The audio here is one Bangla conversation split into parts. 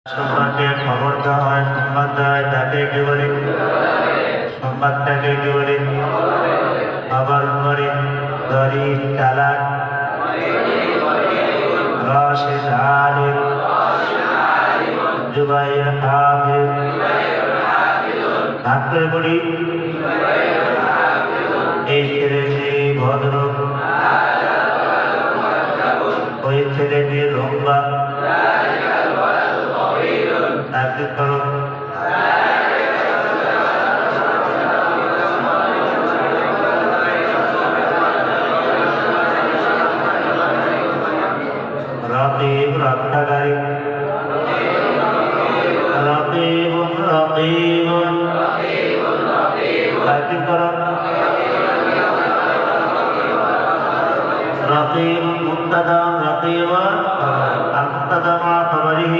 সম্পর্কে খবর দেওয়া হয়, সংবাদ দেওয়া হয়, তাকে কি বলে? সংবাদটাকে কি বলে? খবর করে। দরিদ চালাক, রাশিদ আলিম, জুবাইর হাফিজ। ডাক্তার বলি এই ছেলেটি ভদ্র, ওই ছেলেটি লম্বা। তাকে করো। রকিব রক্ষাকারী, রকিব রকিব। তাকে করো। رقيب مبتدا رقيب المبتدا مع خبره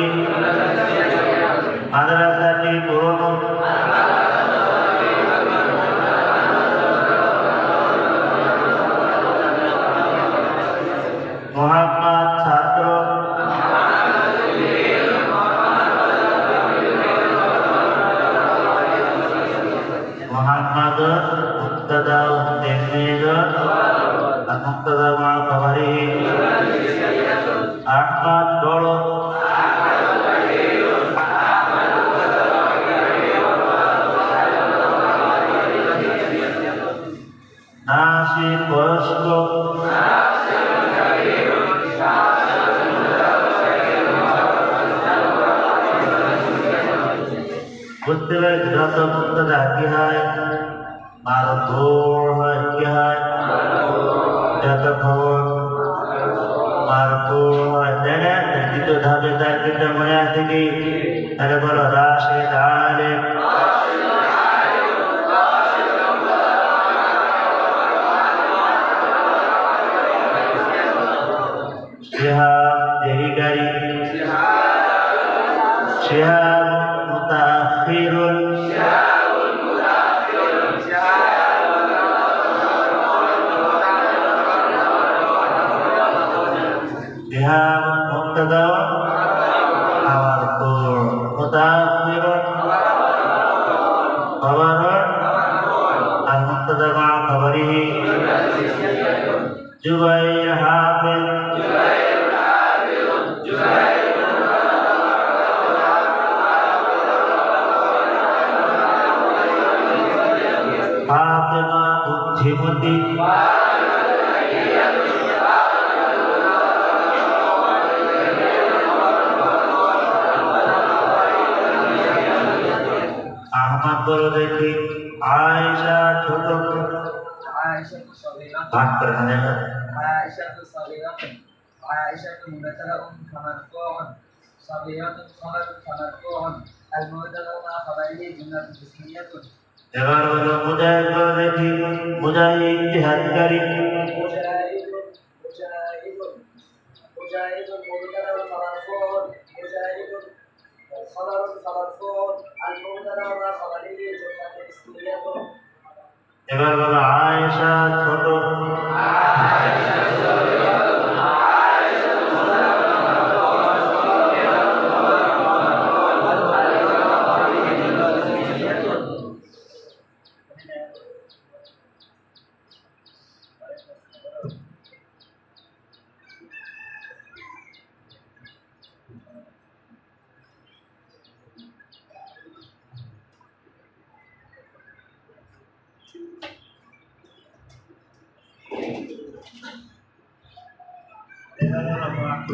مدرسة قرون محمد ছাত্র محمد مبتدا تلميذ المبتدا مع خبره أحمد بڑو ناصر بشق বুঝতে পারে যত মুক্তদা কি হয়, মারফুর হয় কি হয়, যত খবর মারফুর হয়, তাই না? দ্বিতীয় ধাপে তার কিন্তু মনে আছে কি? তাহলে বলো রাশিদ আলিম, শিহাব দেহিকারী, শিহাব মুতাআখিরুন, শিহাব মুবতাদা মারফু', মুতাআখিরুন খবরুন আল মুবতাদা মা খবরিহি। জুবাইর হাফিজ, ফাতিমা বুদ্ধিমতী, আহমদ বলো দেখি। আয়েশা ছোট, ভাগ করে না দেখা। এবার বলো মুজাহিদ বলো দেখি। মুজাহিদ জিহাদকারী, এবার বলো আয়েশা ছোট,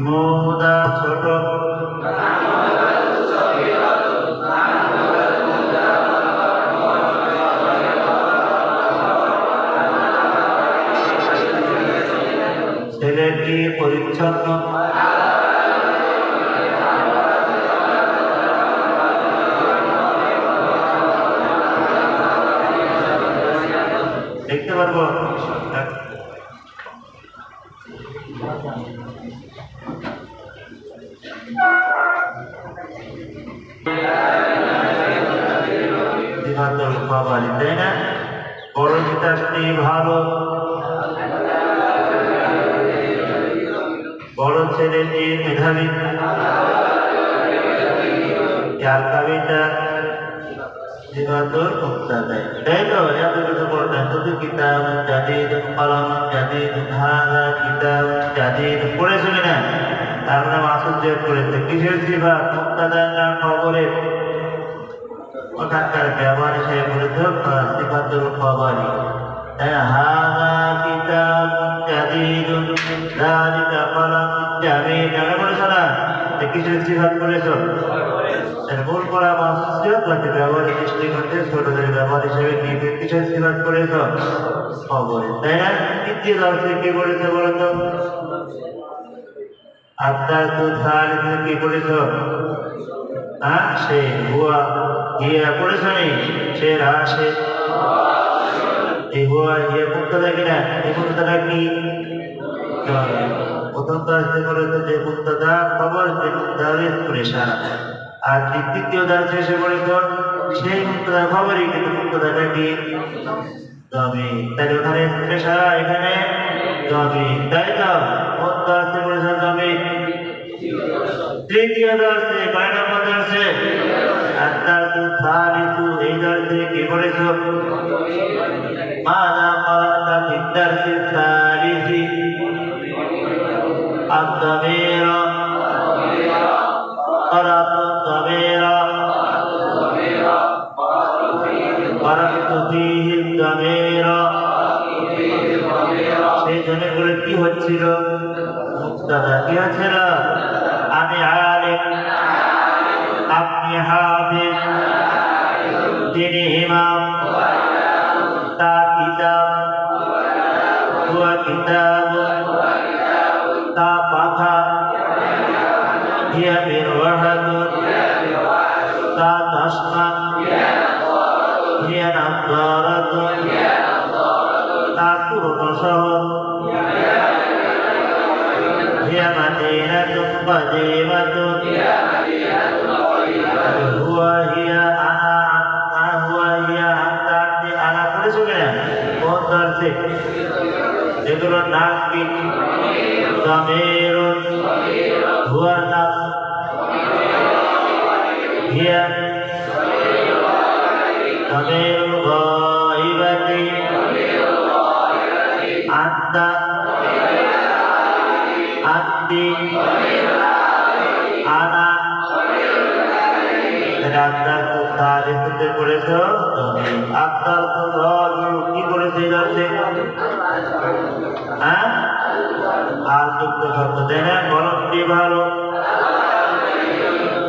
মুদা ছোট, ছেলেটি পরিচ্ছন্ন, দেখতে পারবো। তাই না? বড় কিতাবটি ভালো, বড় ছেলেটি মেধাবী, চার কবিতা সিফাতুল মুক্তাদা তাই তো এত কিছু পড়তেন শুধু কিতাব জাদিদ কলম জাদিদ হাযা কিতাব জাদিদ পড়েছো কিনা তারপরে মাসুদ যে পড়েছে কিসের সিফাত মুক্তাদা না খবরের ওখানকার ব্যবহার হিসেবে বলেছে সিফাতুল খবরি হাযা কিতাব জাদিদ যালিকা কলম জাদিদ এটা বলেছো না কিসের সিফাত বলেছো মূল পড়া মাসুদ লাগছে ব্যবহারের দৃষ্টিকোণে ছোটদের ব্যবহার হিসেবে কিসের সিফাত করেছ খবরে তাই না তৃতীয় দর্শে কি বলেছে বলতো আপনার তো সালিসে কি করেছ সে হুয়া হিয়া করেছ নি সে রাশে এই হুয়া হিয়া মুক্তাদা কিনা এই মুক্তাদা কি প্রথম দর্শে বলেছে যে মুক্তাদা খবর যে মুক্তাদা পরেশান আর দ্বিতীয় দর্শে এসে বলেছ সেই মুক্তাদা খবরই কিন্তু মুক্তাদাটা কি জমি তাই ওখানে পরেশান এখানে জমি তাই তো কোন দর্শে বলেছ জমি তৃতীয় দর্শে কয় নম্বর দর্শে আত্মাতু সালিসু এই দর্শে কি বলেছ মাযা ক্বালাতা ফিদ-দারসি সালিসি আদ-দামির ক্বালাতু আদ-দামির ক্বালাতু ফীহি আদ-দামির সেই জন্য বলে কি হচ্ছিল মুক্তাদা কি হচ্ছিল আমি আলিম আপনি হাফিজ তিনি ইমাম তার কিতাব হুয়া কিতাব তা পাখা হিয়া মিরওয়াহাতুন তা তাসমা হিয়া নাযযারাতুন তা পুরনো শহর হিয়া মাদিনাতুন কাদিমাতুন হুয়া হিয়া আনা হুয়া হিয়া আনতা আনা পড়েছো কিনা কোন দর্শে এগুলোর নাম কি দামিরুন হুয়া নাম হিয়া দামিরুল গায়বাতি আনতা আনতি আনা আত্মার তো সালিসে পড়েছ আত্মার তো কি করেছে দর্শে আর যুক্ত শব্দ দেন কলমটি ভালো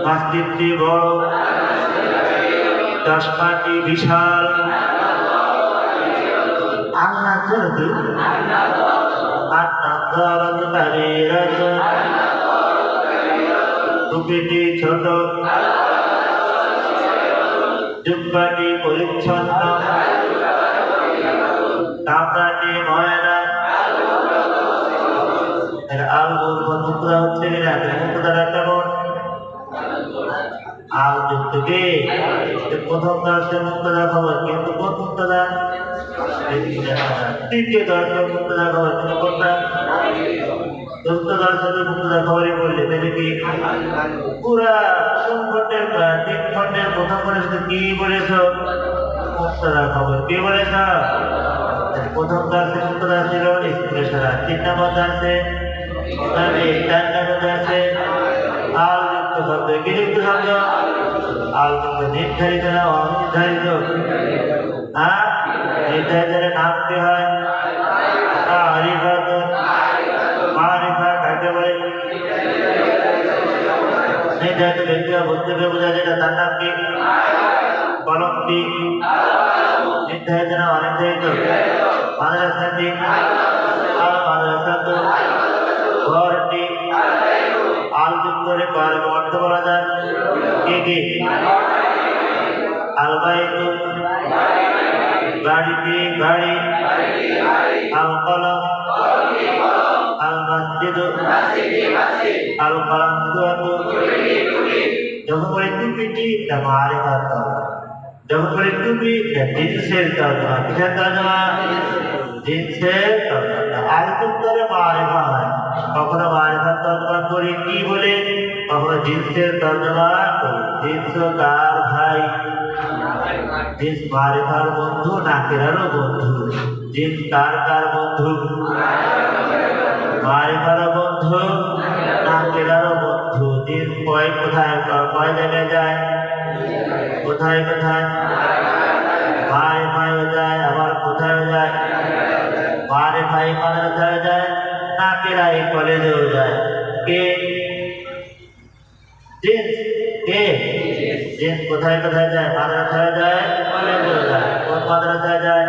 মসজিদটি বড় চশমাটি বিশাল আল্লাহ চলতে আত্মার কাবিরাত টুপিটি ছোট জুব্বাটি পরিচ্ছন্ন কাপড়াটি ময়লা এর আলগুর মুদ্রা হচ্ছে কিনা মুদ্রা কেমন আল যুক্ত কি প্রথম দর্শন মুক্তদা খবর কিন্তু কোন মুক্তদা তৃতীয় দর্শন মুক্তদা খবর কিন্তু কোনটা চতুর্থ দর্শনের মুক্তদা খবরই বললে তাহলে কি পুরা প্রথম খণ্ডের 3 খণ্ডের প্রথম খণ্ডের সাথে কি বলেছ মুক্তদা খবর কি বলেছ প্রথম দর্শে মুক্তদা ছিল স্কুলে সারা 3 নম্বর দর্শে 4 নম্বর দর্শে আল যুক্ত শব্দ কি যুক্ত শব্দ আল যুক্ত নির্ধারিত না অনির্ধারিত নির্ধারিত নাম কি হয় মারিফাতুন মারিফা কাকে বলে নির্ধারিত ব্যক্তি বা বস্তুকে বোঝা যেটা তার নাম কি কলমটি নির্ধারিত না অনির্ধারিত মাদ্রাসাটি আল মাদ্রাসাতু ঘরটি আল যুক্ত রে কারণ অর্থ বলা যায় কি কি আল বাইতু গাড়িটি গাড়ি আল কলম আল মসজিদ আল কালামতুয়াতু যখন বলে টুপিটি তা মারিফাত যখন বলে টুপি তা জিনসের তর্জমা কিসের তর্জমা জিনসের তর্জমা আল যুক্ত রে মারিফা হয় কখনো মারিফাত তর্জমা করি কি বলে কখনো জিনসের তর্জমা করি জিনস তো কার ভাই? জিন্স মারিফার বন্ধু নাকেরারও বন্ধু। জিন্স কার কার বন্ধু? মারিফারও বন্ধু নাকেরারও বন্ধু। জিন্স কোথায় কয় জায়গায় যায়? কোথায় কোথায়? মারিফায়ও যায়, আবার কোথায় যায়? মারিফাই মাদ্রাসায় যায়, নাকেরাই কলেজেও যায়। কে? জিন্স। কে? জিন্স কোথায় কোথায় যায়? মাদ্রাসায় যায়, কলেজেও যায়। কোন মাদ্রাসায় যায়?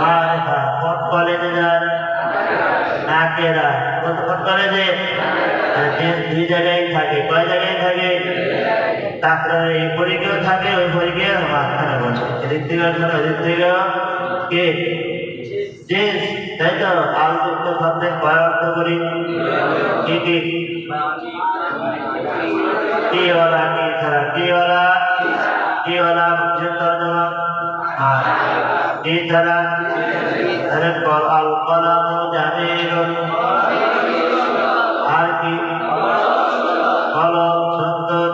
মারিফা। কোন কলেজে যায়? নাকেরা। কোন কোন কলেজে? জিন্স দুই জায়গায় থাকে। কয় জায়গায় থাকে? তারপরে এই পরীক্ষাও থাকে, ওই পরীক্ষা মাঝখানে বসে। এদিক থেকে ওদিক থেকে কে? জিন্স। তাই তো? আলযুক্ত শব্দের কয় অর্থ করি? কি কি? কি ওয়ালা, কি ছাড়া? কি ওয়ালা, কি ওয়ালা মুখের তর্জমা। আর কি ছাড়া? আরে আল কলামু জামিলুন। আর কি? কলম সুন্দর।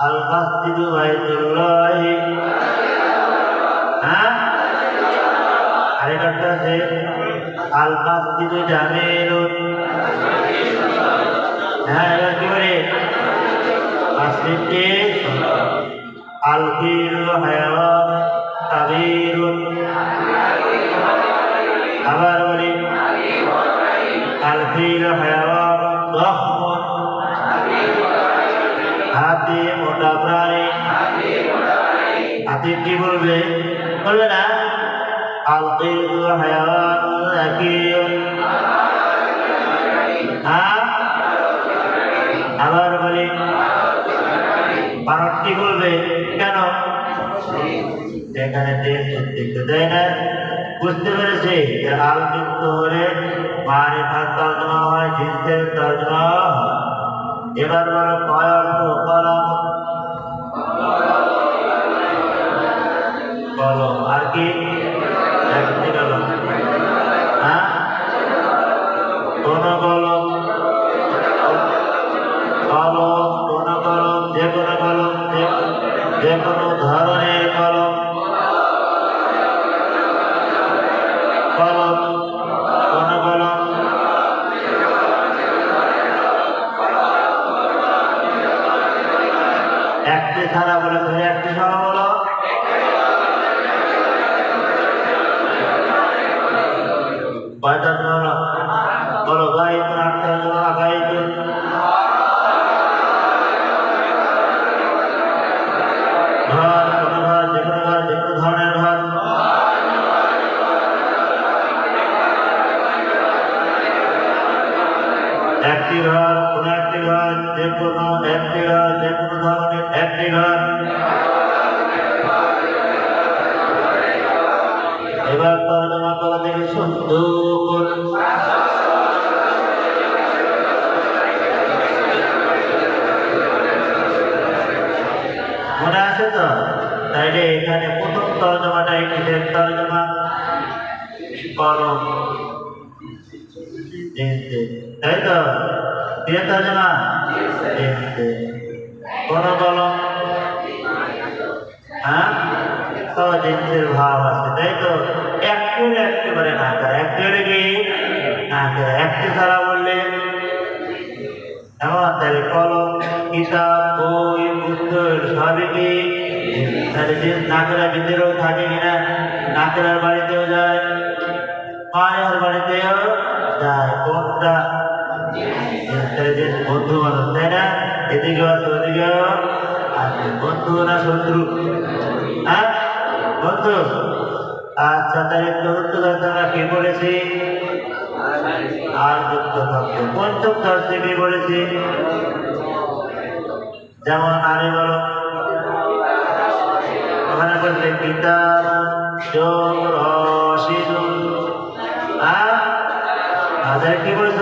আল মাসজিদু বাইতুল্লাহি। হ্যাঁ, আরেকটা আছে আল মাসজিদু জামিলুন। হ্যাঁ, এবার কি বলে? মসজিদটি আল ফিলু হায়াওয়ান কাবীরুন। আবার বলি আল ফিলু হায়াওয়ান যাখমুন। হাতি মোটা প্রাণী। হাতি কি বলবে? বলবে না আল ফিলু হায়াওয়ান যাকিয়ুন। হ্যাঁ, আবার বলি বানর কি বলবে? কেন? এখানে দেশ দেখতে দেয় না। বুঝতে পেরেছে যে আল যুক্ত হলে মারিফার তর্জমা হয়, জিন্সের তর্জমা হয়। এবার বলো কয় অর্থ? কলম। কলম। আর কি? একটি কলম। হ্যাঁ, কোন কলম? কলম, কোন কলম? যে কোনো কলম, যে কোনো ধরনের কলম। কলম, কোন কলম? একটি ছাড়া বলে তুমি একটি সহ বলো। কয়টা বলো? বলো গাইতুন। আটটা জমা গাইতুন। ঘর, কোন ঘর? যে কোনো ঘর, যে কোনো ধরনের ঘর। একটি ঘর, কোন একটি ঘর, যে কোনো একটি ঘর, যে কোনো ধরনের একটি ঘর। এবার তর্জমা করা দেখে শুদ্ধ করুন। মনে আছে তো? তাইলে এখানে প্রথম তর্জমাটাই কিসের তর্জমা? কলম। তাই তো? কিসের তর্জমা? কোন কলম? হ্যাঁ, তো জিন্সের ভাব আছে, তাই তো? একেবারে না করে, একেবারে কি না করে, একটি ছাড়া বললে এমন। তাহলে কলম, কিতাব, বই, পুস্তক সবই কি? তাহলে জিন্স নাকেরা ভিতরেও থাকে কিনা? নাকেরার বাড়িতেও যায়, মায়ের বাড়িতেও যায়। কোনটা? বন্ধু মানুষ, তাই না? এদিকেও আছে, ওদিকেও আছে। বন্ধু না শত্রু? হ্যাঁ, বন্ধু। আচ্ছা, তাহলে চতুর্থ দর্শে আমরা কি বলেছি? আর যুক্ত শব্দ। পঞ্চম দর্শে কি বলেছি? যেমন আরে বলো, ওখানে বলছে কিতাব যোগ রশিদুন। আচ্ছা, কি বলছ?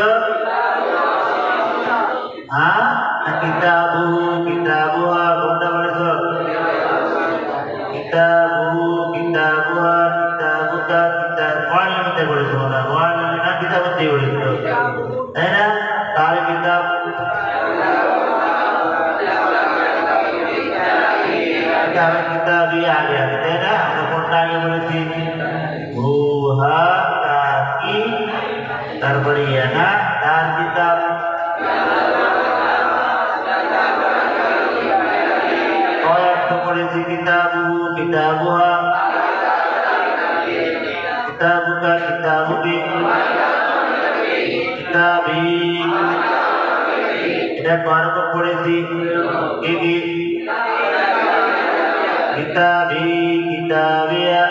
হ্যাঁ, কিতাবু, কিতাবুহা। কোনটা বলেছ? কিতাবু, কিতাবুহা, কিতাবুকা, কিতাব। ওয়ালিতে বলেছ না? ওয়ালি না, কিতাবতে বলেছিল, তাই না? তাহলে কিতাব আগে আছে, তাই না? আমরা কোনটা আগে বলেছি? গুহা কি, তারপরে ইয়ানা তার কিতাব, অর্থ করেছি কিতাবু কিতাবুহা, কিতাবুকা কিতাবুকি, কিতাবি, এটা বারক পড়েছি কি কি? কিতাবি কিতাবিয়া,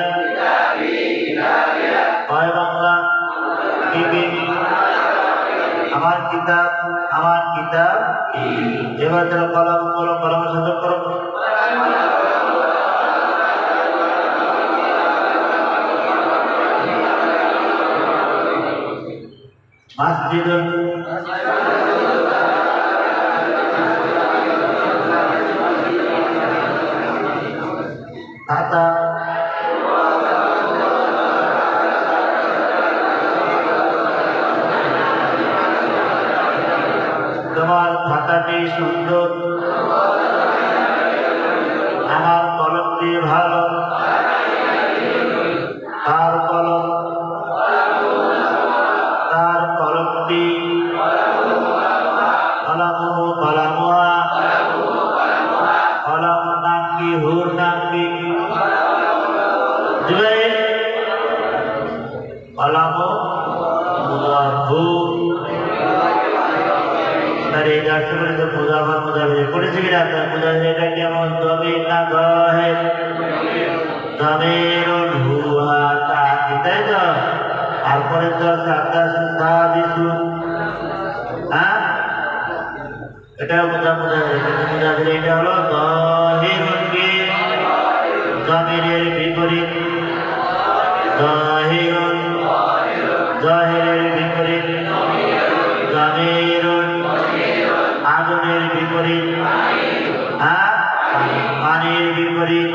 হয় বাংলা কি কি? আমার কিতাব আমার কিতাব। এবার তারা কলম বলো, কলমের সাথে করো। মসজিদ, খাতা, তোমার খাতাটি সুন্দর, আমার কলমটি ভালো, তার কলম তার কলমটি, কলমু কলমুহা, কলম নাম কি, হুর নাম কি? জুবাইর, কলমু মুদাফু। তার এই দর্শন করে তো মুদাফা মুদাফির পড়েছে কিনা? মুদাফিরটা কেমন? জমির না গহের? জমির হুহা তাকি, তাই তো? তারপরে তো সাতাশু, হ্যাঁ, এটা মুদাফির। এটা হলো গহিরুন কি, জমিরের বিপরীত, গহিরুন, জহিরের বিপরীত, জমিরুন, আগুনের বিপরীত, হ্যাঁ, পানির বিপরীত,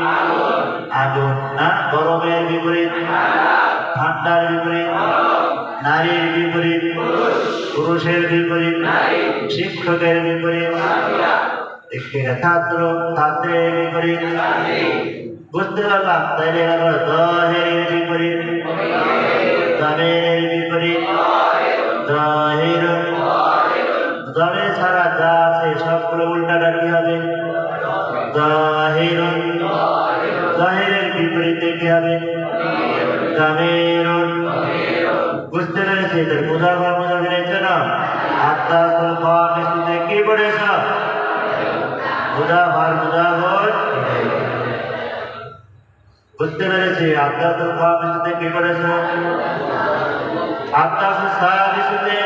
আগুন, হ্যাঁ, গরমের বিপরীত, ঠান্ডার বিপরীত, নারীর বিপরীত, পুরুষের বিপরীত, শিক্ষকের বিপরীত, ছাত্র ছাত্রের বিপরীত। বুঝতে পারলাম? তাইলে জহেরের বিপরীত, জমিরের বিপরীত, জহির, জমির ছাড়া যা আছে সবগুলো উল্টাটা কি হবে? জহির, জহিরের বিপরীতে কি হবে? জমির। বুঝতে পেরেছি? মুদাফা মুদাফিরের জন্য আত্মাসুল খামিসে কি পড়েছ? মুদাফার মুদাফর। বুঝতে পেরেছি? আত্মাসুল খামিসে কি পড়েছ? আত্মাসুল সাদিসে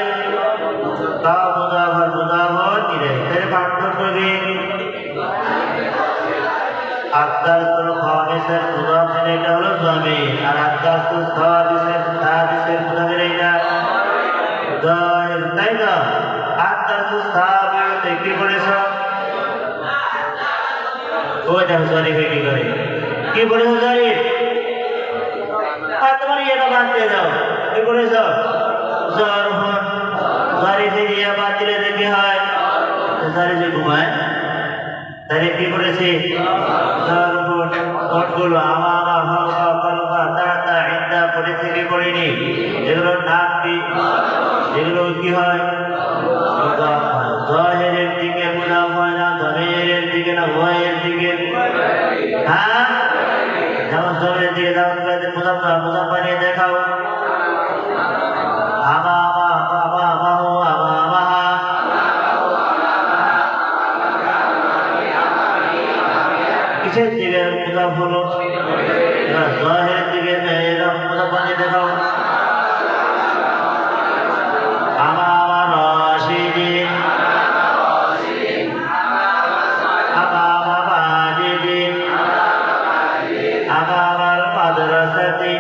তা মুদাফার মুদাফর নিরে। এর পার্থক্য কি? আত্মাসুল খামিসের মুদাফির এটা হলো জমির, আর আত্মাসুল সাদিসের মুদাফির এটা জহির, তাই তো? আত্মাসুল সাদিসে কি পড়েছ? ওইটা জরিফে কি করে? কি পড়েছ জরিফ? আর তোমার ইয়েটা বাদ দিয়ে দাও। কি পড়েছ? জরফুন। জরিফে ইয়ে বাদ দিলে দেখি হয় জরিফে ঘুমায়, তাহলে কি পড়েছি? জরফুন। নোটগুলো আমামা ফাওকা ফালকা তাতা ইন্দা পড়েছি কি পড়িনি? এগুলোর নাম কি? এগুলো কি হয়? জহিরের দিকে মুদাফ হয় না, জমিরের দিকে না, ওয়ের দিকে? হ্যাঁ, যেমন জমির দিকে যেমন মুদাফা মুদাফা নিয়ে দেখাও। আমামা আমামাহু আমামাহা, কিসের দিকে মুদাফ হলো? জহিরের দিকে এরকম মুদাফা নিয়ে দেখাও। আমামা রাশিদিন, আমামা মাজিদিন, আমামাল মাদ্রাসাতি,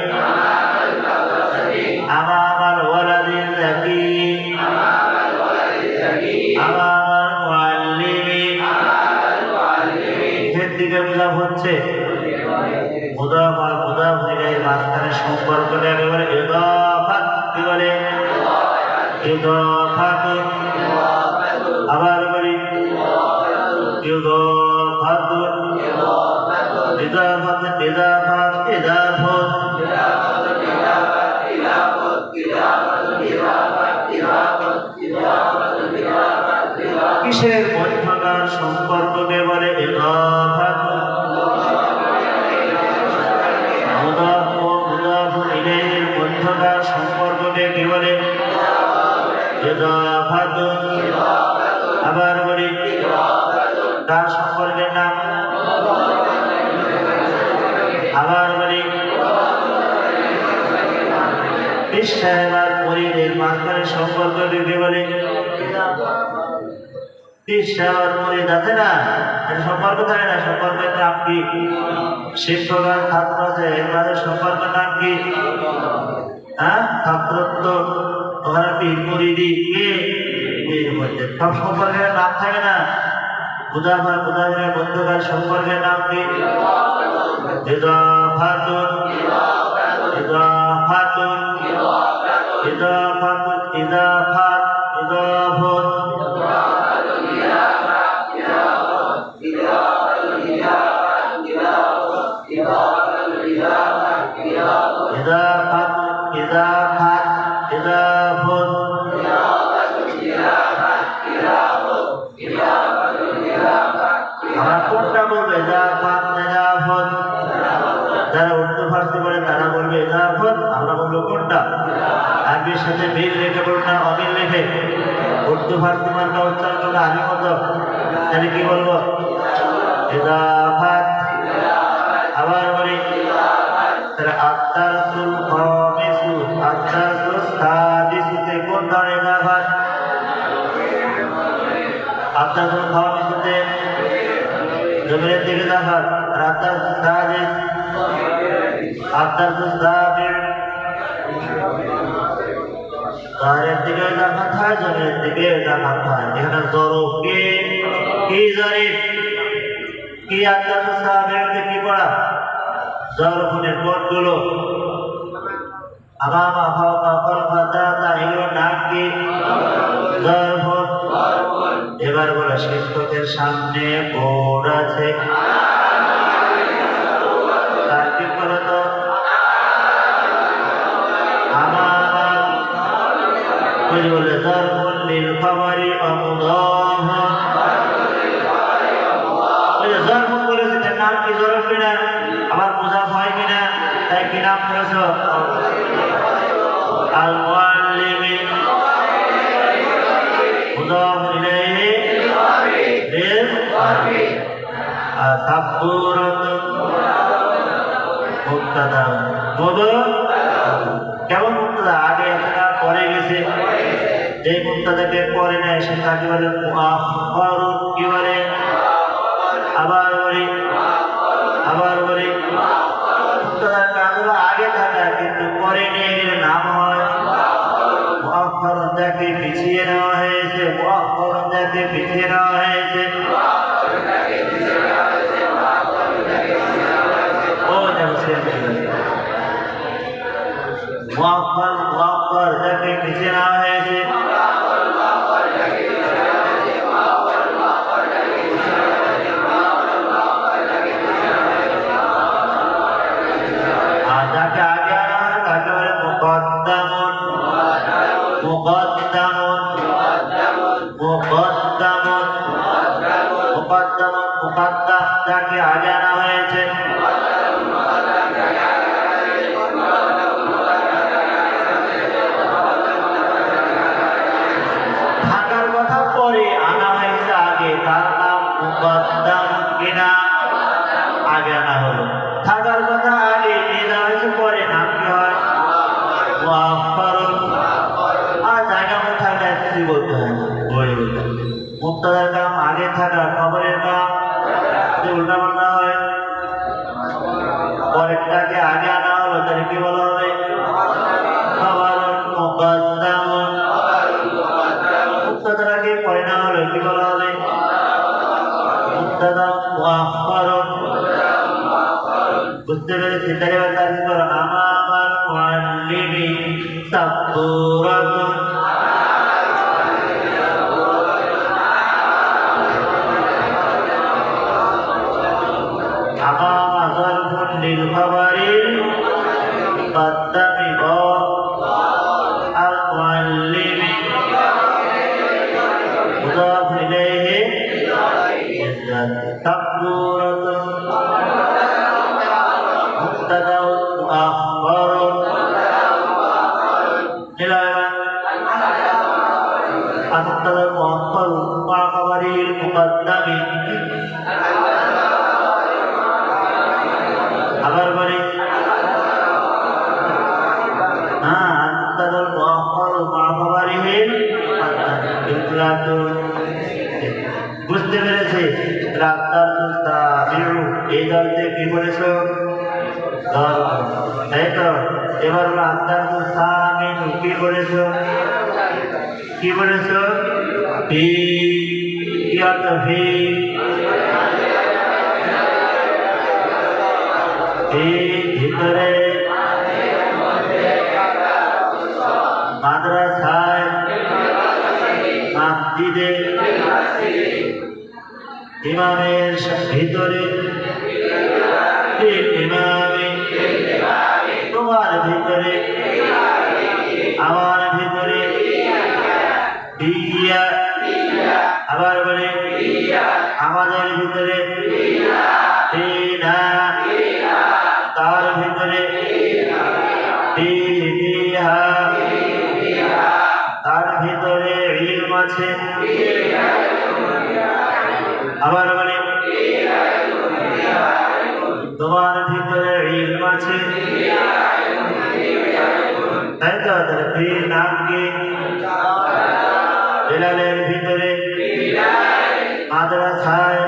আমামাল ওয়ালাদিন যাকি, আমামাল মুআল্লিমিন। এর দিকে মুদাফ হচ্ছে। মুদাফ আর মুদাফ এর মাঝখানে সম্পর্কটা একেবারে ইদাফাত। কি বলে? ইদাফাত। আবার বলি ইদাফাত। ইদাফাত ইজাফাত ইজাফত কিসের মধ্যকার সম্পর্ককে বলে ইজাফাত মুদাফ ও মুদাফ ইলাইহির মধ্যকার সম্পর্ককে কি বলে ইজাফাত আবার বলি কার সম্পর্কের নাম আবার বলি সাহেব আর মরিদের মাঝখানে সম্পর্ককে কি বলে সাহেব আর মরিদ আছে না সম্পর্ক থাকে না সম্পর্কের নাম কি শিক্ষক আর ছাত্র আছে এর মাঝে সম্পর্কের নাম কি হ্যাঁ ছাত্রত্ব ওখানে পীর মুরিদি কে এর মধ্যে সব সম্পর্কের নাম থাকে না মুদাফা মুদাফিরের মধ্যকার সম্পর্কের নাম কি ইজাফাতুন ইজাফাতুন ইজাফাতুন ইজাফাত ইজাফত ইজাফাত ইজাফাত ইজাফত আমরা কোনটা বলবো ইজাফাত ইজাফত যারা উর্দু ফার্সি বলে তারা বলবে ইজাফত আমরা বলবো কোনটা আরবির সাথে মিল রেখে বলবো না অমিল রেখে উর্দু ফার্সি মার্কা উচ্চারণ করলে আরবি মতো তাহলে কি বলবো ইজাফাত আবার বলি তাহলে আত্তারসুল খামিসু আত্তারসুল সাদিসুতে কোন ধরনের ইজাফাত আত্তারসুল খামিসুতে জমিনের দিকে ইজাফাত আর আত্তারসুল সাদিস আত্তারসুল সাবির তারের দিকে ইজাফাত হয় জমিনের দিকে ইজাফাত হয় এখানে জরফ কি জরিফ কি আত্তারসুল সাবিরতে কি পড়া জরফের কোডগুলো আমামা ফাওকা খালফা তাহতা এগুলোর নাম কি জরফ এবার বলো শিক্ষকের সামনে বোর্ড আছে তার কি বলো তো আমামা বলে জরফুল লিল খাবারি আমুদাহ জরফ বলেছে তার নাম কি জরফ কিনা আবার মুজাফ হয় কিনা তাই কি নাম করেছো আল মুআল্লিমি মুদাফ ইলাইহি লিল সাব্বুরাতুন মুবতাদা কেমন মুবতাদা আগে একটা পরে গেছে যে মুবতাদাকে পরে নেয় সে তাকে বলে মুআখখারুন কি বলে আবার বলি মুবতাদার কাজগুলো আগে থাকা কিন্তু পরে নিয়ে গেলে নাম হয় মুআখখারুন যাকে পিছিয়ে নেওয়া হয়েছে মুআখখারুন যাকে পিছিয়ে নেওয়া হয়েছে ও মুআখখার যাকে পিছিয়ে নেওয়া হয়েছে যাকে আগে আনা হয় তাকে বলে মুকদ্দামুন মুকদ্দামুন মুকদ্দামুন মুকদ্দামুন মুকদ্দাম যাকে আগে আনা হয়েছে থাকার কথা পরে আনা হয়েছে আগে তার নাম মুকদ্দাম কিনা আগে আনা হলো থাকার কথা আগে নিয়ে যাওয়া হয়েছে পরে নাম কি হয় মুআখখারুন আর জায়গা মতো থাকলে কি বলতে হয় বই বলতে মুবতাদার কাম আগে থাকা খবরের কাম যদি উল্টা পাল্টা হয় পরেরটাকে আগে আনা হলো তাহলে কি বলা হবে খবরুন মুকদ্দামুন মুবতাদার আগে পরে না হলো কি বলা হবে মুবতাদা মুআখখারুন বুঝতে পেরেছি তাহলে এবার তার করো আমামাল মুআল্লিমি সাব্বুরাতুন আমামা জরফুন লিল তাকবুরাতুন মুবতাদাউন মুআখখারুন المبتدا المؤخر مع خبره المقدم خبر بني المبتدا المؤخر مع خبره المقدم বুঝতে পেরেছি রাস্তার তাবিউ এই দলতে কি বলেছো দল তাই তো এবার রাস্তার তামিন কি বলেছো কি বলেছো ভি কি অর্থ ভি ভিতরে মাদ্রাসায় মসজিদে ইমামের ভিতরে ইমামে তোমার ভিতরে আমার ভিতরে দিয়া আবার বলে আমাদের ভিতরে তার ভিতরে তার ভিতরে ইলম আছে আবার বলে তোমার ভিতরে ইলম আছে তাই তো ফির নাম কি বিলালের ভিতরে মাদ্রাসায়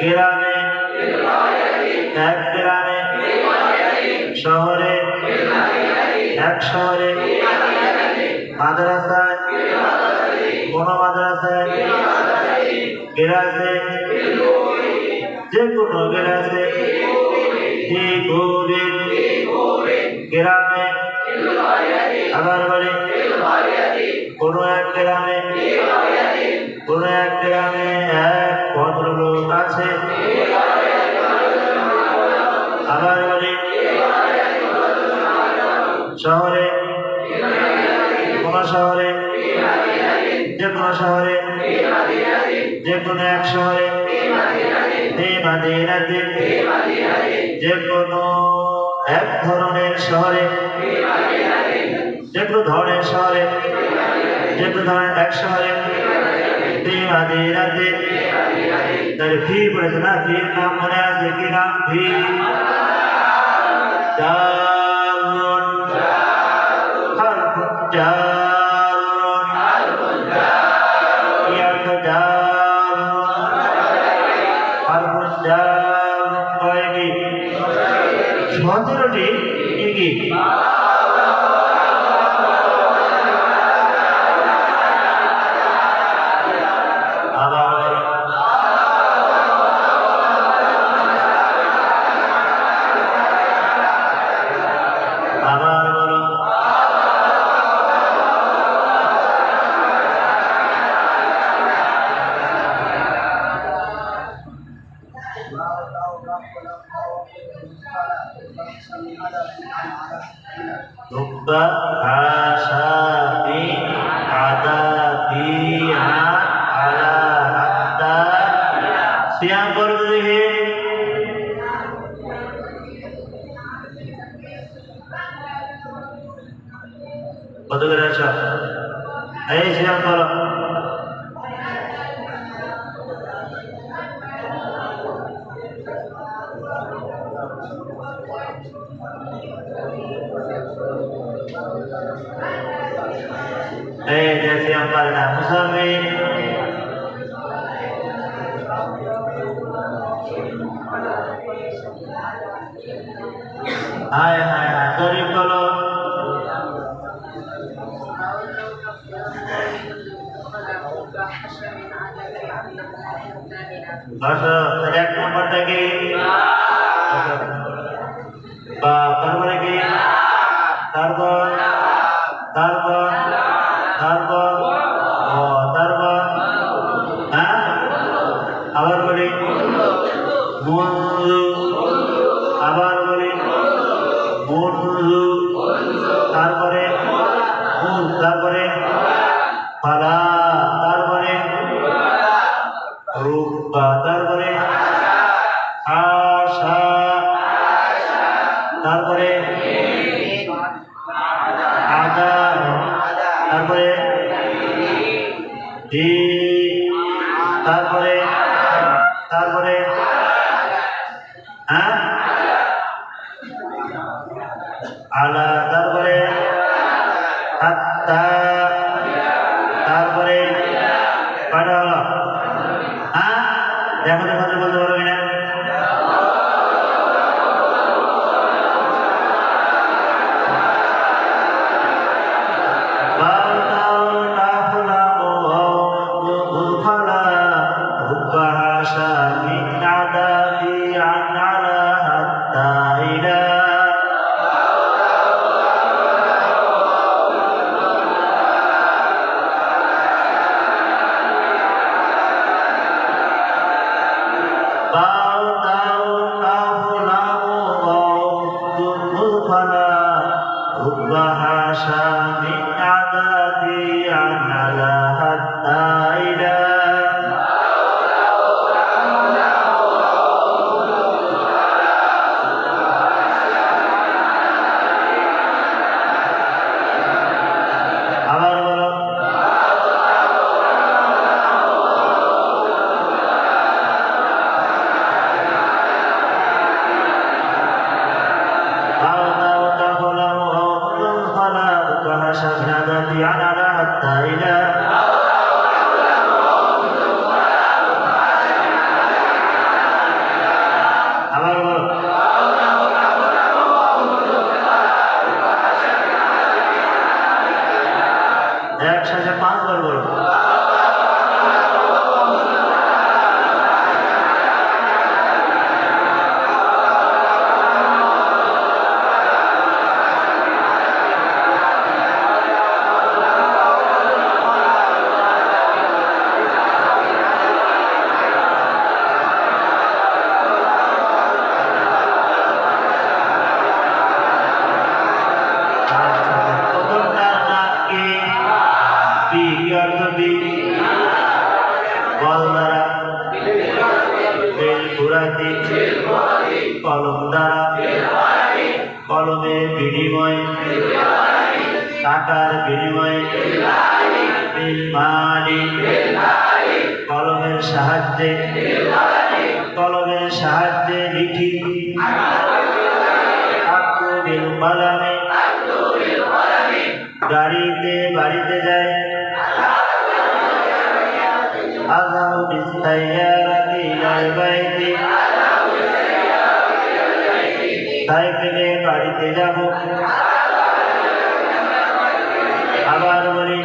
গ্রামে এক গ্রামে শহরে এক শহরে মাদ্রাসায় কোন মাদ্রাসায় গেরাসে যে কোনো গেরাসে যে গরিব গ্রামে আবার বলে কোন এক গ্রামে কোন এক গ্রামে এক ভদ্রলোক আছে আবার বলে শহরে কোন শহরে যে কোনো শহরে যে কোনো এক শহরে মাদিনাতে যে কোনো এক ধরনের শহরে যে কোনো ধরনের শহরে যে কোনো ধরনের এক শহরে মাদিনাতে তার ফি বলেছে না ফির নাম মনে আছে কি নাম ফি জারুন হারফুন জারুন কি অর্থ জারুন হারফুন জারুন কয়টি 17টি কি Rubba hasati adabihan ala hatta siang berdihi betul kan Syah? Ayo siang kalau जैसे हम पढ़ना मुसलमान हाय हाय हाय गरीब बोलो बस एक नंबर तक তারপরে কি তারপর তারপর তারপর তারপর হ্যাঁ আবার বলি মুনজু আবার বলি মুনজু তারপরে মুন তারপরে ফালা তারপরে রূপ হুব্বা, তারপরে আশা, তারপরে আদা, তারপরে দি, তারপরে তারপরে হ্যাঁ আলা, তারপরে হাত্তা, তারপরে কয়টা হলো? হ্যাঁ দেখো দেখো বলতে পারো কিনা? একসাথে 5 বার বলো। কলম দ্বারা, কলমের বিনিময়ে, টাকার বিনিময়ে, কলমের সাহায্যে লিখি, গাড়িতে বাড়িতে যায়, আযাউ বিসাইয়ারাতি ইলাল বাইতি, সাইকেলে বাড়িতে যাব। আবার বলি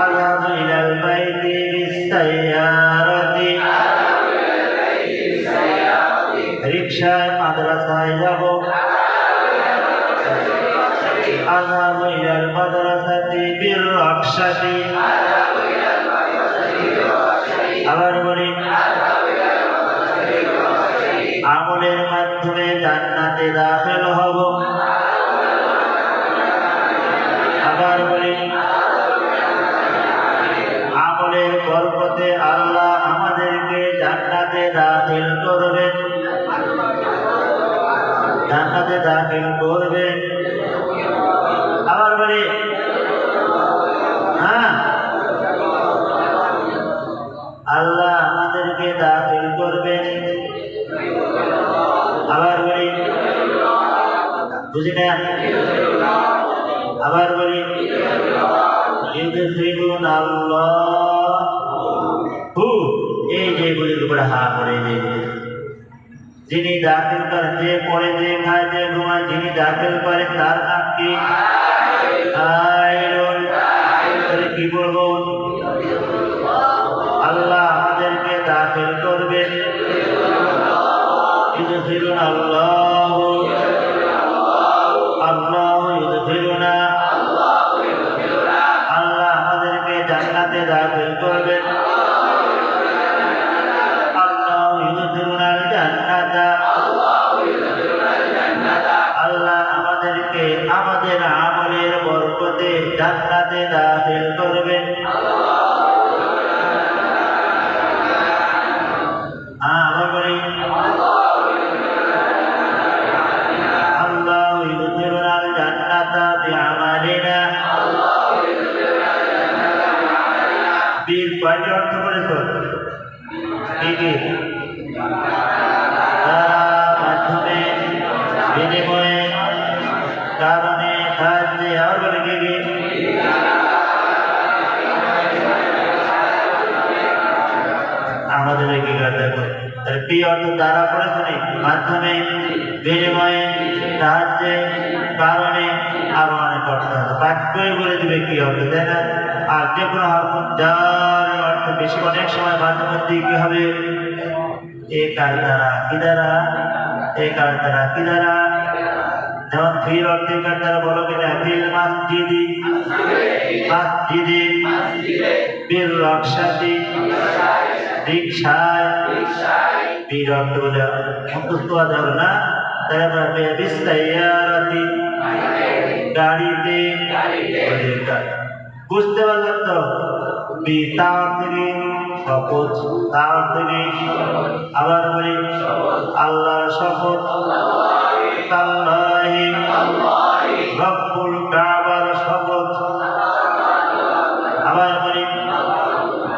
আযাউ ইলাল বাইতি বিসাইয়ারাতি, রিকশায় মাদ্রাসায় যাব। আযাউ ইলাল মাদ্রাসাতি বিররিকশাতি, আবার বলি আমলের মাধ্যমে জান্নাতে দাখিল হব। আবার বলি আমলের বরকতে আল্লাহ আমাদেরকে জান্নাতে দাখিল করবেন, জান্নাতে দাখিল করবেন। আবার বলি হ্যাঁ আল্লাহ আমাদেরকে দাখিল করবেন। আবার বলি বুঝি না, আবার বলি এই যে গুলির উপরে হা করে যিনি দাখিল করেন, যে পড়ে, যে খায়, যে ঘুমায়, যিনি দাখিল করেন তার নাম কি? কি বলবো? আল্লাহ আমাদেরকে দাখিল করবেন। আল্লাহ আল্লাহ ইউদখিলুনা, আল্লাহ আমাদেরকে জান্নাতে দাখিল করবেন। আল্লাহ ইউদখিলুনাল জান্নাতা, আল্লাহ আমাদেরকে আমাদের আমলের বরকতে জান্নাতে দাখিল করবেন। কি দ্বারা মাধ্যমে বিনিময়ে কারণে সাহায্যে আর বলে কি আমাদের কি দেখো তাহলে পি অর্থ দ্বারা পড়েছে নি মাধ্যমে বিনিময়ে সাহায্যে কারণে আরো অনেক অর্থ আছে বাক্যই বলে দিবে কি অর্থ তাই না আর যে কোনো যার অর্থ বেশি অনেক সময় মাধ্যমের দিকে কি হবে এ কার দ্বারা কি দ্বারা এ কার দ্বারা কি দ্বারা যেমন ফির অর্থে কার দ্বারা বলো কিনা ফিল মাসজিদি মাসজিদি বিল রকশাতি রিকশায় ফির অর্থ বলে মুখস্থ যাবে না তাহলে বিস্তাইয়ারাতি গাড়িতে বুঝতে পারলাম তো তার থেকে শপথ তার থেকে আবার বলি আল্লাহর শপথ তাল্লাহি রব্বুল কাবার শপথ আবার বলি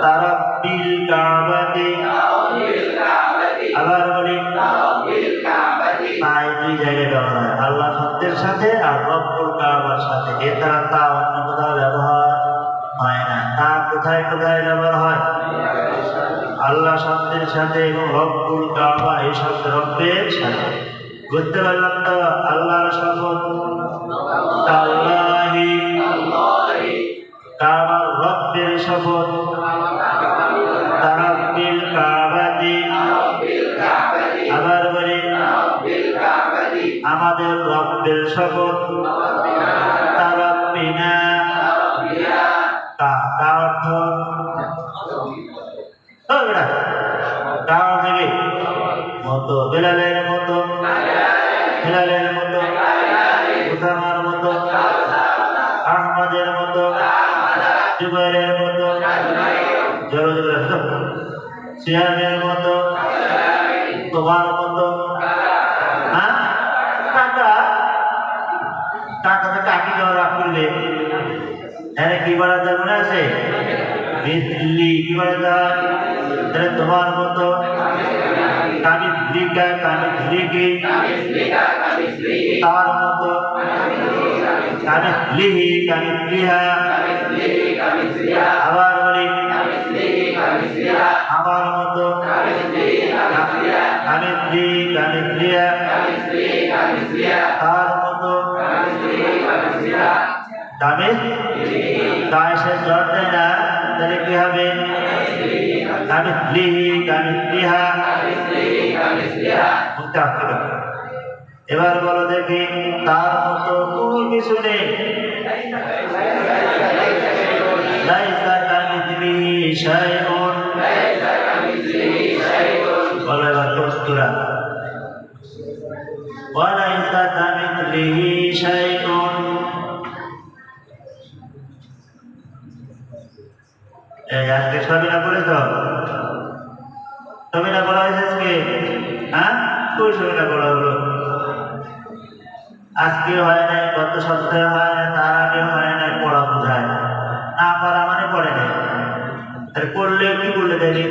তারাব্বিল কাবাতি আবার বলি তাই দুই জায়গায় ব্যবহার হয় আল্লাহ শব্দের সাথে আর রব্বুল কাবার সাথে এছাড়া তা অন্য কোথাও ব্যবহার হয় না তা কোথায় কোথায় ব্যবহার হয় আল্লাহ শব্দের সাথে এবং রব্বুল কাবা এই শব্দ রব্বের সাথে বুঝতে পারলাম তো আল্লাহর শপথ তাল্লাহি কাবার রব্বের শপথ তারাব্বিল কাবাতি আবার বলি আমাদের রব্বের শপথ তারাব্বিনা কা অর্থ কার থেকে মতো বেলালের মতো হেলালের মতো উসামার মতো আহমদের মতো জুবাইরের মতো সিয়ামের মতো তোমার মতো হ্যাঁ কাকা কাকাতে কাকি দেওয়া রাগ করলে হ্যাঁ কি বলা যায় মনে আছে মিথলি কি বলা যায় তাহলে তোমার মতো কামিথলিকা কামিথলিকি তার মতো কামিথলিহি কামিথলিহা আবার বলি আমার মতো কামিথলি কামিথলিয়া তার মতো সে জ্বর দেয় না তাহলে কি হবে কামিথলিহি কামিথলিহা এবার বলো দেখি তার মতো কোনো কিছু নেই লাইসা কামিথলিহি শাইউন বলো এবার কস্তুরা ওয়ালাইসা কামিথলিহি শাইউন আজকে সবিনা পড়েছ সবিনা পড়া হয়েছে আজকে হ্যাঁ কই সবিনা পড়া হলো আজকে হয় নাই গত সপ্তাহে হয় নাই তার আগে হয় নাই পড়া বোঝায় না পারা মানে পড়ে নাই আর পড়লে কি বললে দেখি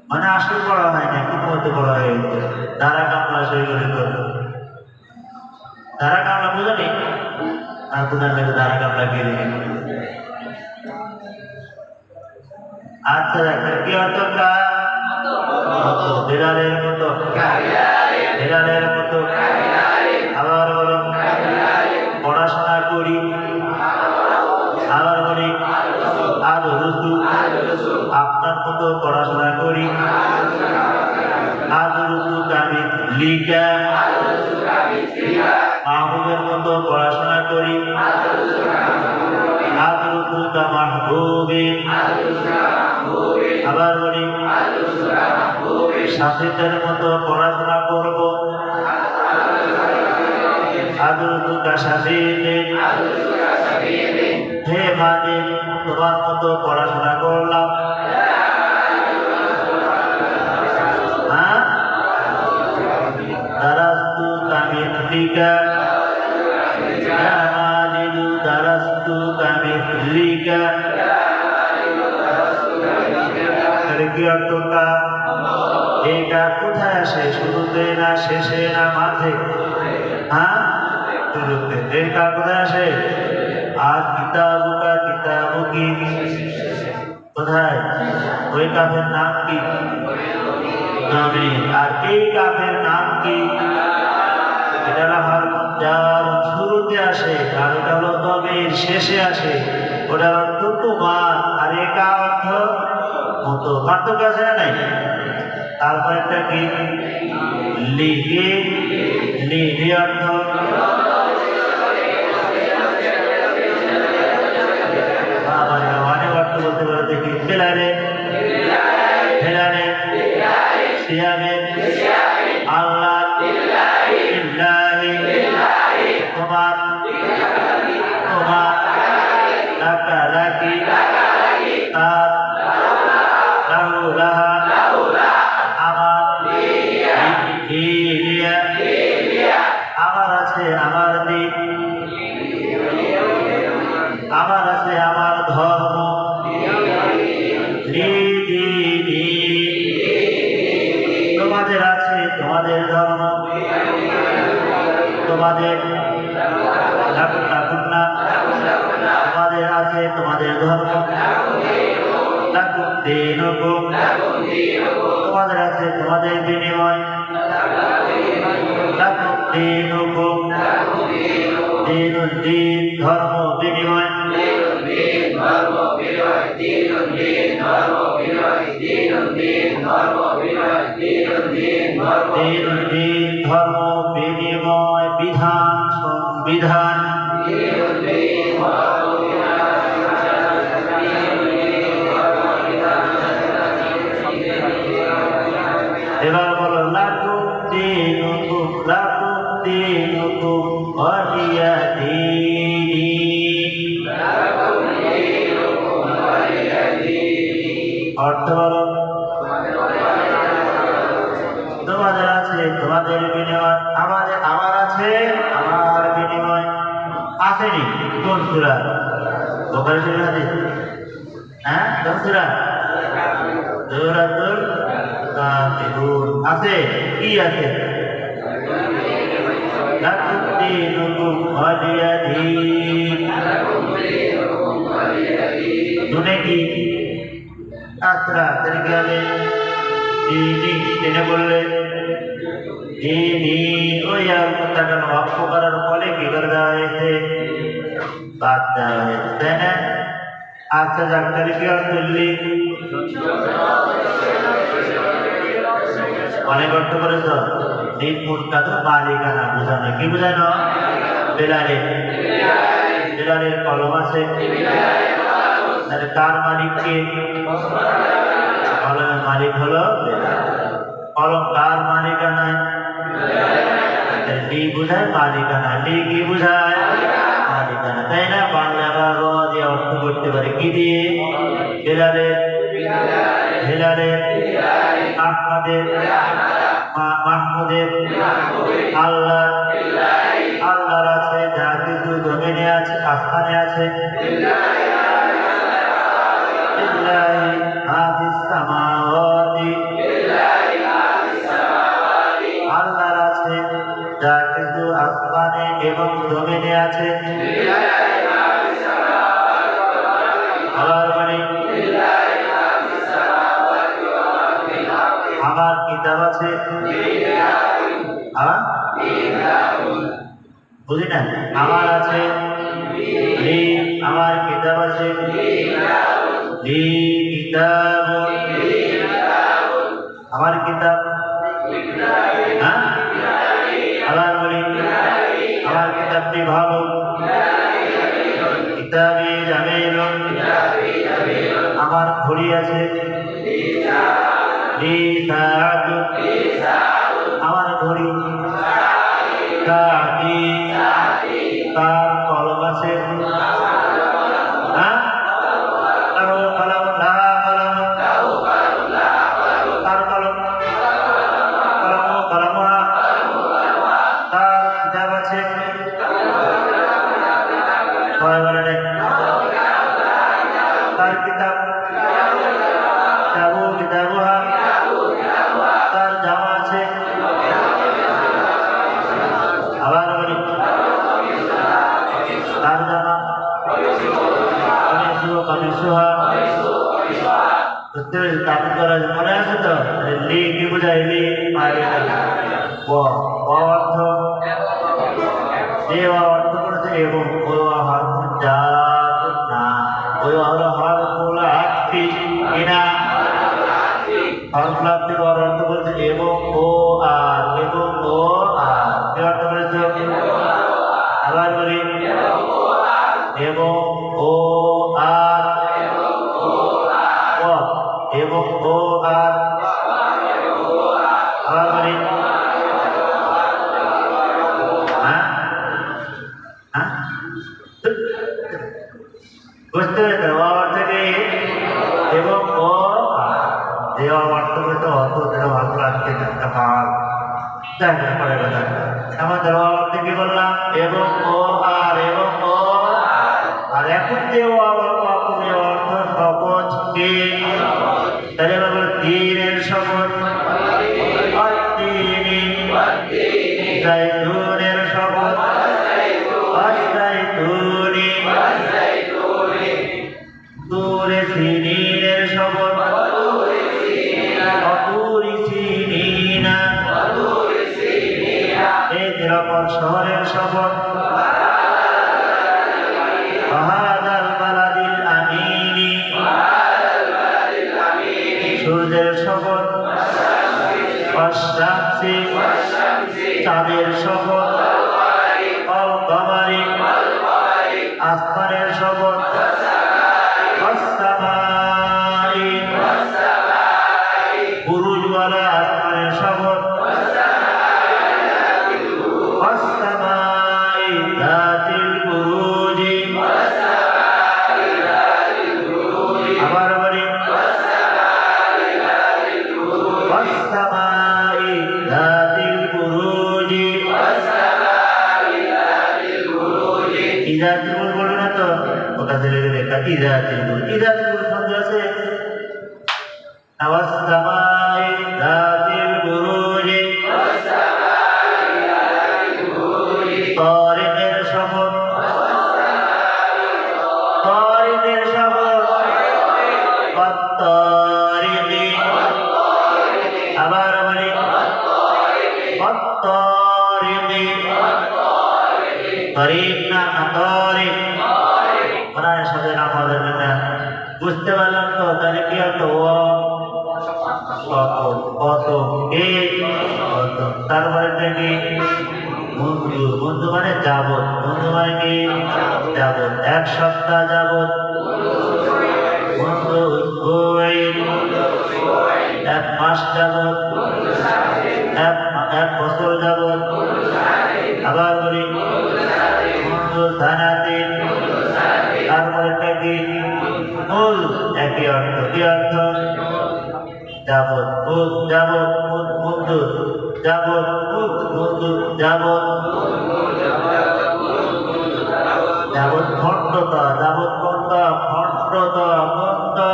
মানে আসলে পড়া হয় না কিন্তু মধ্যে পড়া হয়ে গেছে ধারা কামলা সই করে তো ধারা কামলা বুঝো নি আর বোঝার লাগে ধারা কামলা গিয়ে আচ্ছা কি অর্থটা বিড়ালের মতো বিড়ালের মতো আবার বলো পড়াশোনা করি আবার বলি আদরুসু আপনার মতো পড়াশোনা করি আদরুসু কামিত লিখা মাহবুবের মতো পড়াশোনা করি আদরুসু কামাহবুবিন আবার বলি সাথীদের মতো পড়াশোনা করব আদরুসু কাশাফিদিন হে মাদিন তোমার মতো পড়াশোনা করলাম হ্যাঁ দারাস্তু কামিথলিকা মাদিনু দারাস্তু কামিথলিকা কি অর্থ কা? এই কা কোথায় আসে? শুরুতে না শেষে না মাঝে? হ্যাঁ, শুরুতে। এই কা কোথায় আসে? আর কিতাবুকা, কিতাবু কি কোথায়? ওই কাফের নাম কি? আর এই কাফের নাম কি? এটা যার শুরুতে আসে, আর এটা হলো দমের শেষে আসে। ওটার অর্থ তোমার, আর একা অর্থ মতো। পার্থক্য আছে না নাই? তারপর একটা কি? লিগে লিগে অর্থ অনেক অর্থ বলতে পারে। দেখি ফেলারে ফেলারে সিয়াবে আল্লাহ তোমার তোমার রাখি তার আমার আমার আছে আমার দিন, আমার আছে আমার ধর্ম, তোমাদের আছে তোমাদের ধর্ম, তোমাদের তোমাদের আছে তোমাদের ধর্ম, তোমাদের আছে তোমাদের বিনিময়, দিন ধর্ম বিনিময়, দিন ধর্ম বিনিময়, বিধান সংবিধান। এবার বলো লাকুম দীনুকুম ওয়ালিয়া দীনি। অর্থ বলো তোমাদের আছে তোমাদের বিনিময়, আমার আছে আমার বিনিময়। আসেনি কোন সূরা? বুখারী শরীফ হাদিস। হ্যাঁ, কোন সূরা? সূরাতুল কাফিরুন। আছে কি আছে? লাকুম দীনুকুম ওয়ালিয়া দীন। দুনে কি আসরা তরিকে হবে দিনী, টেনে বললে দিনী। ওই আর কথাটা অক্ষ করার ফলে কি করে দেওয়া হয়েছে? বাদ দেওয়া হয়েছে, তাই না? আচ্ছা যাক, তাহলে কি অর্থ করলি? অনেক অর্থ করেছ। দিন মুরতাদ মালিকানা বোঝানো। কি বোঝানো? বেলারে বেলারের কলম আছে, তাহলে কার মালিক কে? কলমের মালিক হলো কলম। কার মালিকানায়? লি বুঝায় মালিকানা, লি কি বুঝায়? মালিকানা, তাই না? বাংলা বা র দিয়ে অর্থ করতে পারে কি দিয়ে? বেলালের হেলালের আহমদের মাহমুদের আল্লাহ আল্লাহর আছে যা কিছু জমিনে আছে আসমানে আছে। আল্লাহর আছে যা কিছু আসমানে এবং জমিনে আছে। আমার কিতাব আছে, বুঝি না? আমার আছে আমার কিতাব আছে, আমার কিতাব। হ্যাঁ, আল্লাহ বলি আমার কিতাবটি ভালো। কিতাবি জামিলুন, আমার ঘড়ি আছে। আমার ঘড়ি। তার কলম আছে। হ্যাঁ, তার কলম তার কলম তার কিতাব আছে। তার কিতাব কিতাবু করা মনে আছে তো? লি কি বোঝায়? লি পারি না। অর্থ যে অর্থ করেছে এবং ওই হার যা না ওই হার গুলা আটটি কিনা হরফলাপ্তির অর্থ করেছে এবং ও আর এবং ও আর কি অর্থ করেছে? আবার বলি এবং ও আর এবং ও আর আবার বলি বুঝতে পেরেছেন? থেকে এবং ও যে অর্থ করতে অত অর্থ আজকে একটা ভাগ আমাদের অর্থে কি বললাম? এবং ও আর এবং ও আর এখন যে অর্থ শপথ কে তাহলে বলবো তীরের শপথ জাইতুনের শপথ জাইতুনি তুরে সিনিনের শপথ অতুরি সিনিনা এই যেরকম শহরের শপথ হাদাল বালাদিল আমিনি সূর্যের শপথ অশামসি চাঁদের শপথ অল কমারি আসমানের শপথ অসসামাই বুরুজওয়ালা আসমানের শপথ অসসামাই যাতিল বুরুজি আবার বলি অসসামাই যাতিল বুরুজি ইজাতিল বুরুজ বলবে না তো? ওটা দিলে লেখা ইজাতিল বুরুজ। ইজাতিল বুরুজ শব্দ আছে ওয়াসসামাই যাতিল বুরুজি তারিকের শপথ তারিকের শপথ তারিকি আবার বলি তারিকি তারিক না তারিক কোরআনের সাথে নাম হবে না। বুঝতে পারলাম তো? তাহলে কি হতো? তারপরে কি বন্ধু? বন্ধু মানে যাবত। বন্ধু মানে কি? যাবত, এক সপ্তাহ যাবত বন্ধু, এক মাস যাবত, এক বছর যাবত। আবার বলি বন্ধু সানাতিন। তারপরে কি? মূল একই অর্থ। কি অর্থ? যাবত যাবত বন্ধু যাবত বন্ধু যাবত যাবত খণ্ডতা যাবত খণ্ডতা খণ্ডতা খণ্ডতা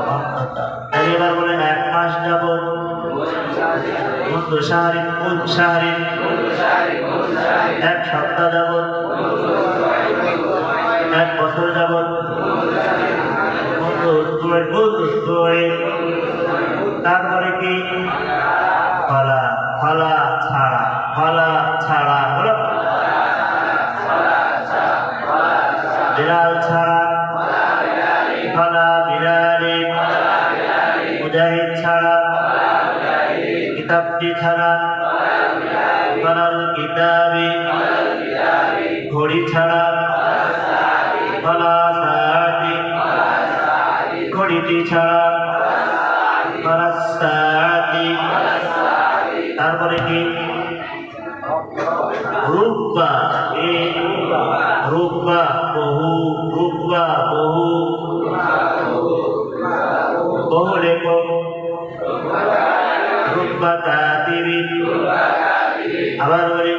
খণ্ডতা। এবার বলেন এক মাস যাবত বন্ধু শাহরিক শাহরিক এক সপ্তাহ যাবত এক বছর যাবত বন্ধু বন্ধু। তারপরে কি? ফলা ফলা ছাড়া ফলা ছাড়া বলো বিড়াল ছাড়া ফলা বিড়ালি মুজাহিদ ছাড়া কিতাবটি ছাড়া ফলাল কিতাবি ঘড়ি ছাড়া ফলা সাআতি ঘড়িটি ছাড়া ফলা সাআতি। তারপরে কি? রুব্বা রুব্বা বহু রুব্বা বহু বহু লেখক রুব্বা কাতিবিন। আবার বলি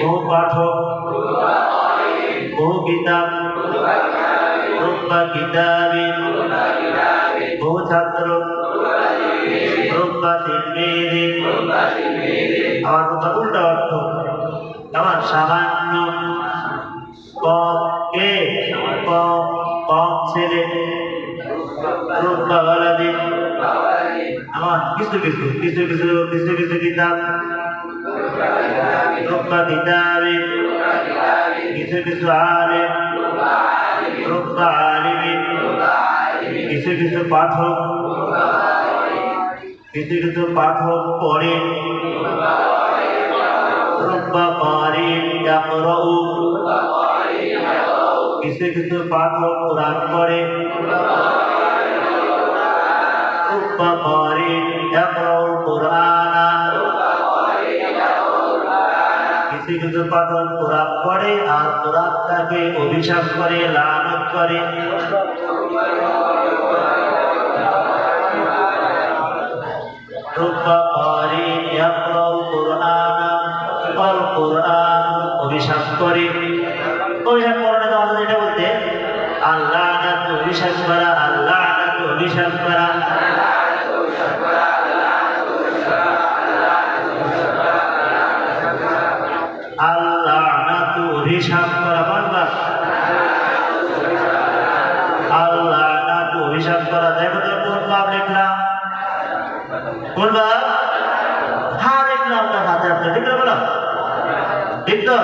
বহু পাঠক বহু কিতাব রুব্বা কিতাবিন বহু ছাত্র রুব্বা তিলমিযিন। আমার কথা উল্টা অর্থ। আমার সামান্য কম ছেলে রুব্বা ওয়ালাদিন আমার কিছু কিতাব রুব্বা কিতাবিন কিছু আলিম রুব্বা আলিমিন কিছু পাঠক পড়ে রুব্বা কারিন ইয়াকরাউ কিছু পাঠক কোরআন পড়ে রুব্বা কারিন ইয়াকরাউল কুরআনা কিছু পাঠক কোরআন পড়ে আর কোরআনটাকে অভিশাপ করে লানত করে রুব্বা কারিন ইয়াকরাউল কুরআনা আল কুরআন অভিশাপ করে অভিশাপ করলে তো আমাদের এটা বলতে আল্লাহ অভিশাপ করা অভিশাপ করা অভিশাপ করা বারবার অভিশাপ করা দেখো তো কোন বাপ লিখলাম কোন বাপ হ্যাঁ লিখলাম তার হাতে হাতে ঠিক না বলো ঠিক তো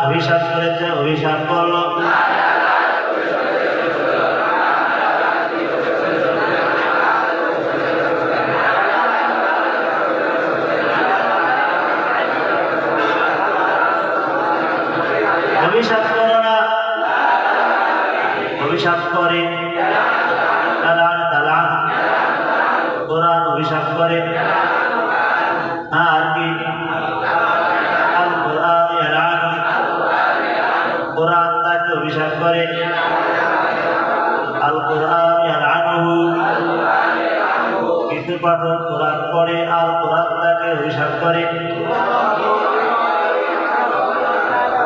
অভিশাপ করেছে অভিশাপ করলো অভিশাপ করো না অভিশাপ করে কোরআন অভিশাপ করে আর কি কোরআন তাকে অভিশাপ করে আল কোরআন ইয়ালানুহু কিছু পাঠক কোরআন পড়ে আল কোরআন তাকে অভিশাপ করে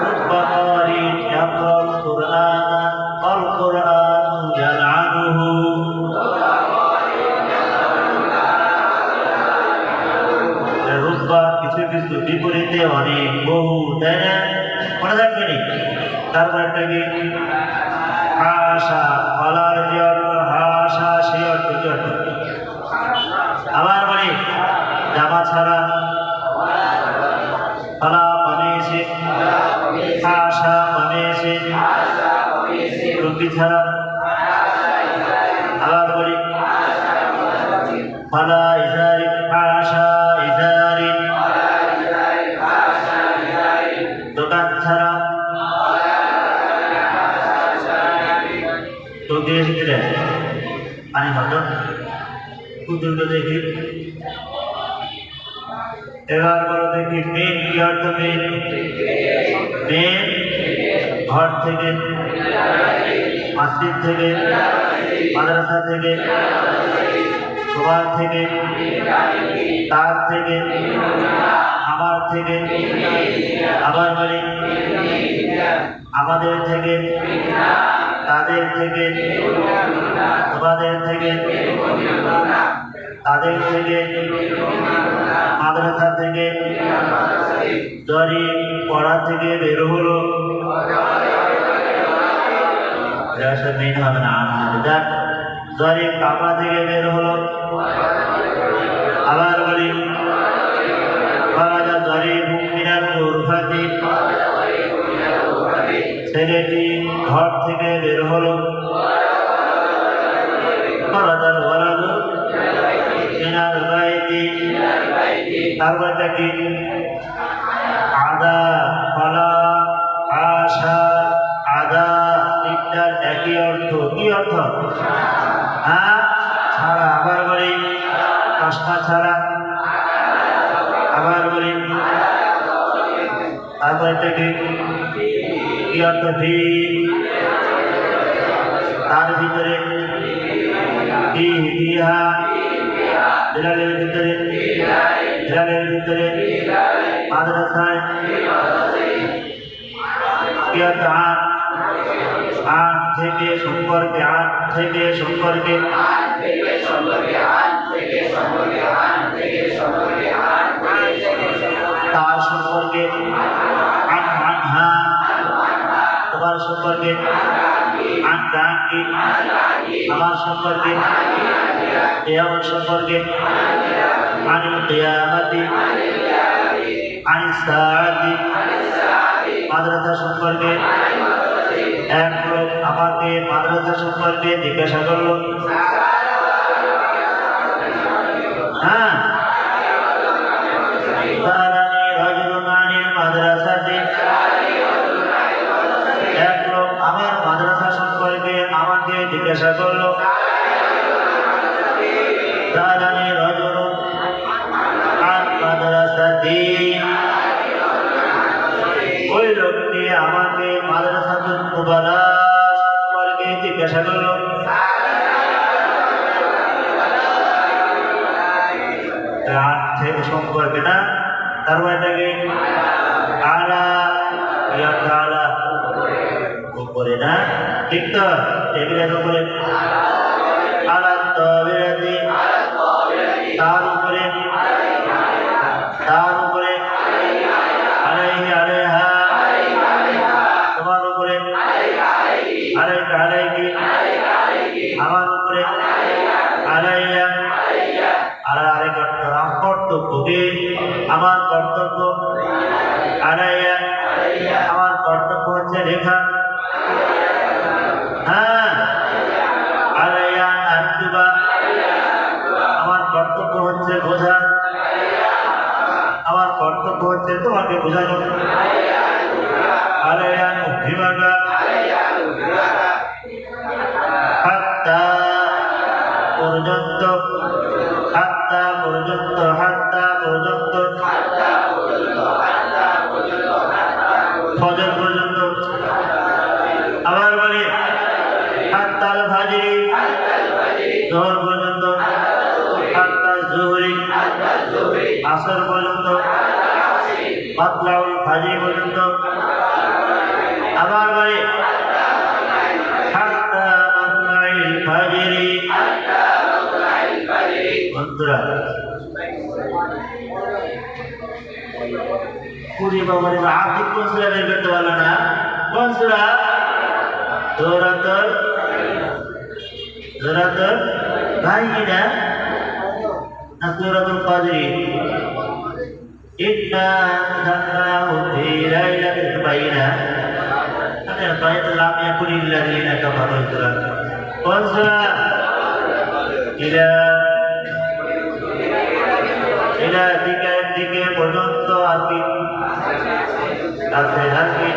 রুব্বা কারিন ইয়াকরাউল কুরআনা আল কোরআন ইয়ালানুহু রুব্বা কিছু বিপরীতে অনেক বহু তাই না মনে রাখবেনি তারপর একটা কি হাসা ফলার যে অর্থ হাসা সেই অর্থ কি অর্থ আবার বলি জামা ছাড়া ফলা কমেছে হাসা কমেছে রুটি ছাড়া আবার বলি ফলা ইজারি হাসা ইজারি দোকান ছাড়া তো দিয়ে শিখলেন পানি ভালো কুতুরকে দেখি এবার বলো দেখি মেন কি অর্থ মেন মেন ঘর থেকে মসজিদ থেকে মাদ্রাসা থেকে সবার থেকে তার থেকে আমার থেকে আবার বলি আমাদের থেকে তাদের থেকে তোমাদের থেকে তাদের থেকে মাদ্রাসা থেকে জরি পড়া থেকে বের হলো মেন হবে না যাক জরি কাপড়া থেকে বের হলো আবার বলি জরি মুমিনার উরফাতি ছেলেটি ঘর থেকে বের হলো তারপরটা কি আদা ফলা আশা আদা তিনটার একই অর্থ কি অর্থ হ্যাঁ ছাড়া আবার বলি পাঁচটা ছাড়া তারপরে থেকে কি অর্থ ফি, তার ভিতরে ফি ফিহা, বিলালের ভিতরে বিলালের ভিতরে মাদ্রাসায় কি অর্থ আট, আট থেকে সম্পর্কে, আট থেকে সম্পর্কে তার সম্পর্কে আনহা, তোমার সম্পর্কে আনকি, আমার সম্পর্কে কিয়ামত সম্পর্কে আনিল কিয়ামতি, আনিস সাআতি, মাদ্রাসা সম্পর্কে। এক লোক আমাকে মাদ্রাসা সম্পর্কে জিজ্ঞাসা করলো। হ্যাঁ, এক লোক আমার মাদ্রাসা সম্পর্কে আমাকে জিজ্ঞাসা করলো। ওই লোকটি আমাকে মাদ্রাসাতুল মুবালা সম্পর্কে জিজ্ঞাসা করলো। আট থেকে সম্পর্কে না, তারপর এটাকে আলা, আলা উপরে না, ঠিক তো? টেবিলের উপরে আলা তবিরাতি, তার উপরে, তার উপরে আলাইহি আলাইহা, তোমার উপরে আলাইকা আলাইকি, আমার উপরে আলাইয়া, আলাইয়া কর্তব্যকে, আমার কর্তব্য আলাইয়া, আমার কর্তব্য হচ্ছে লেখা। হ্যাঁ, আলাইয়া আনতুবা, আমার কর্তব্য হচ্ছে বোঝা, আমার কর্তব্য হচ্ছে তোমাকে বোঝানো। আলাইয়া উদ্ধিমাকা, হাত্তা পর্যন্ত, হাত্তা পর্যন্ত, হাত্তা পর্যন্ত, ফজর পর্যন্ত। আবার বলি হাত্তাল ফাজরি, যোহর পর্যন্ত, হাত্তাল জোহরি, আসর পর্যন্ত, মাতলাউল ফাজরি পর্যন্ত। আবার বলি হাত্তা মাতলাইল ফাজরি। বন্ধুরা, পুরি বাবার আর্থিক কোন সূরা বের করতে পারলো না? কোন সূরা? সূরাতুল বাইনা না সূরাতুল কাদরি? ইন্না আনজালনাহু ফি লাইলাতিল বাইনা, মানে বাইনা লাম ইয়াকুনিল লাযিনা কাফারু। কোন সূরা? ইলা দিকে পর্যন্ত আরবি আছে, আরবি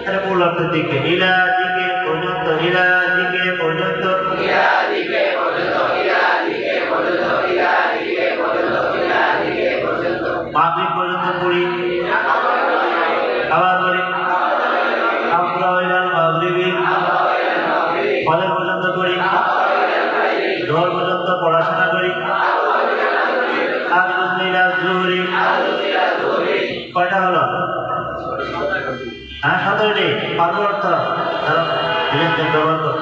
তাহলে মূল অর্থের দিকে, ইলা দিকে পর্যন্ত, ইলা দিকে পর্যন্ত, ইলা দিকে পর্যন্ত, ইলা দিকে পর্যন্ত, ইলা দিকে পর্যন্ত, ইলা দিকে পর্যন্ত, মাগরিব পর্যন্ত পড়ি। আবার বলি আমরা ইলাল মাগরিবি, ফজর পর্যন্ত পড়ি, যোহর পর্যন্ত পড়াশোনা করি। কয়টা হলো? হ্যাঁ, 17টি। পারবো অর্থ ব্যবহার করো।